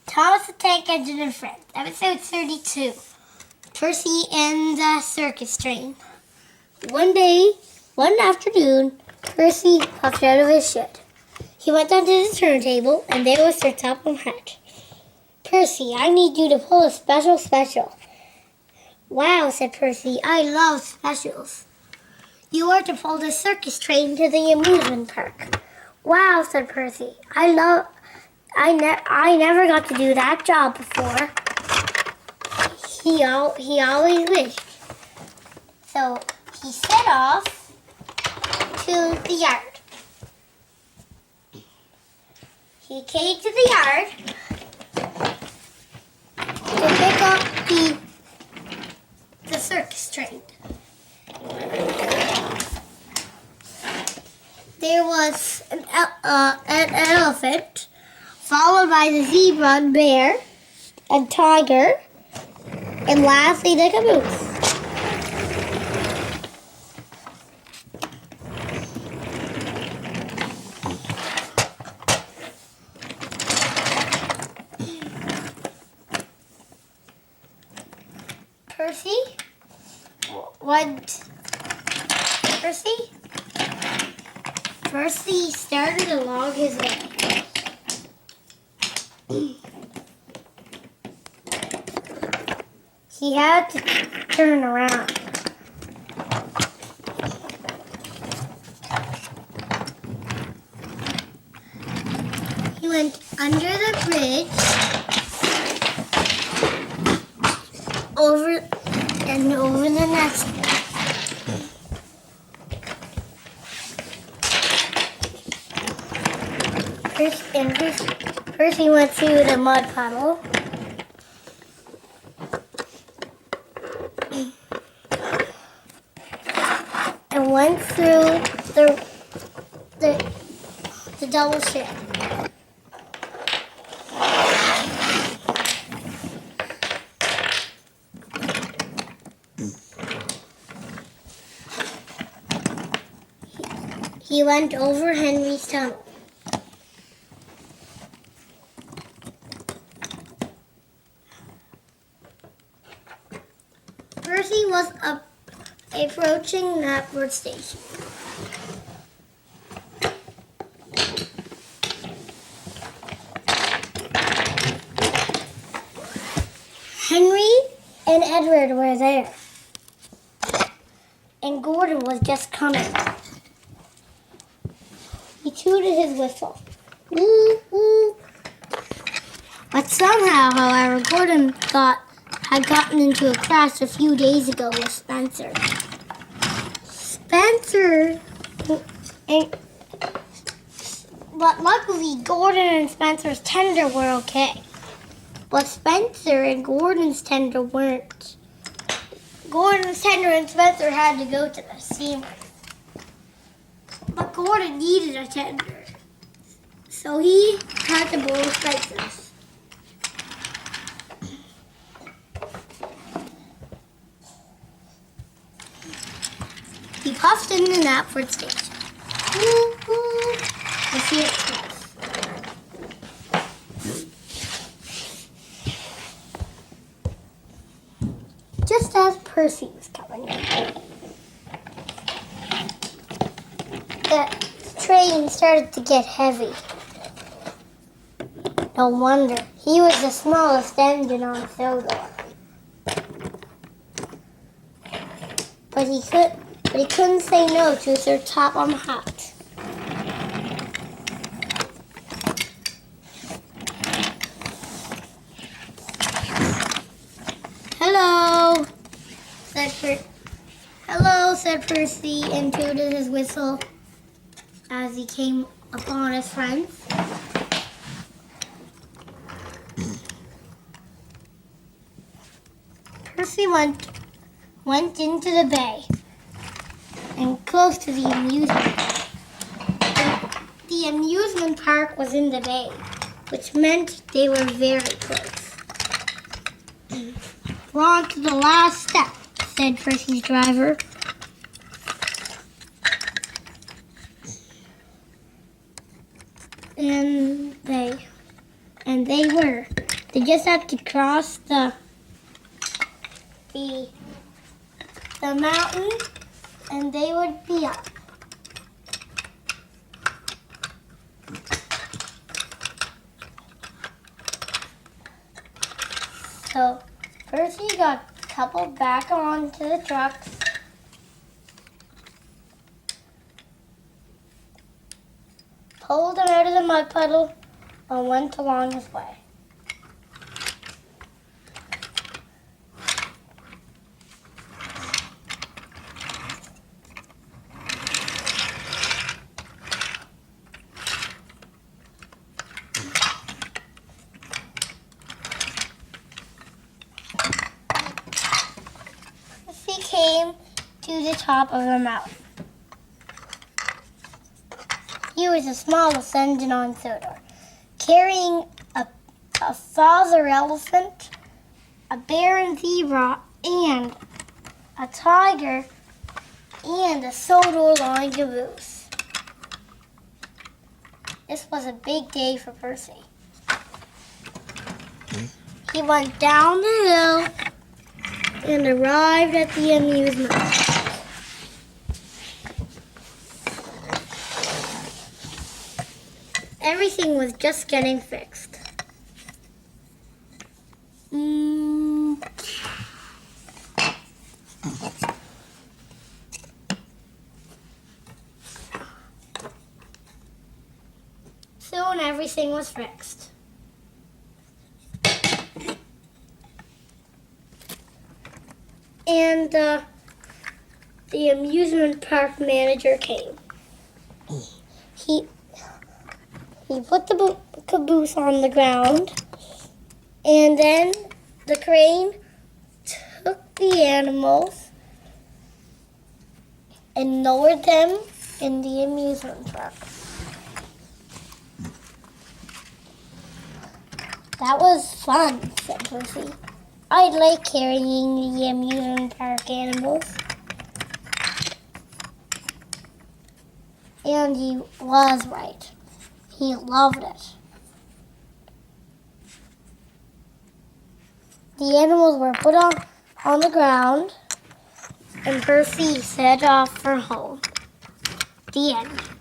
Thomas the Tank Engine and Friends, episode 32. Percy and the Circus Train. One afternoon, Percy popped out of his shed. He went onto the turntable, and there was Sir Topham Hatt. Percy, I need you to pull a special. Wow, said Percy, I love specials. You are to pull the circus train to the amusement park. Wow, said Percy, I never got to do that job before. He always wished. So he set off to the yard. He came to the yard to pick up the circus train. There was an elephant, followed by the zebra and bear and tiger, and lastly the caboose. Percy started along his way. He had to turn around. He went under the bridge, over the next one. Percy went through the mud puddle. And went through the double ship. He went over Henry's tunnel. Percy was approaching Knapford Station. Henry and Edward were there, and Gordon was just coming. He tooted his whistle. Woo, woo. But somehow, however, Gordon had gotten into a crash a few days ago with Spencer. But luckily, Gordon and Spencer's tender were okay. But Spencer and Gordon's tender weren't. Gordon's tender and Spencer had to go to the steamer. But Gordon needed a tender, so he had to borrow Spencer's. He puffed into Knapford Station. Woo, woo. The sea express. Just as Percy was coming in, the train started to get heavy. No wonder. He was the smallest engine on Sodor. But he couldn't say no to Sir Topham Hatt. Hello, said Percy, and tooted his whistle as he came upon his friends. Percy went into the bay and close to the amusement park. The amusement park was in the bay, which meant they were very close. We're on to the last step, said Percy's driver. And they were. They just had to cross the mountain, and they would be up. So Percy got coupled back onto the trucks. Pulled him out of the mud puddle and went along his way. He came to the top of the mountain. He was the smallest engine on Sodor, carrying a father elephant, a bear and zebra, and a tiger, and a Sodor-line caboose. This was a big day for Percy. He went down the hill and arrived at the amusement park. Everything was just getting fixed. Soon everything was fixed. And the amusement park manager came. He put the caboose on the ground, and then the crane took the animals and lowered them in the amusement park. That was fun, said Percy. I like carrying the amusement park animals. And he was right. He loved it. The animals were put on the ground, and Percy set off for home. The end.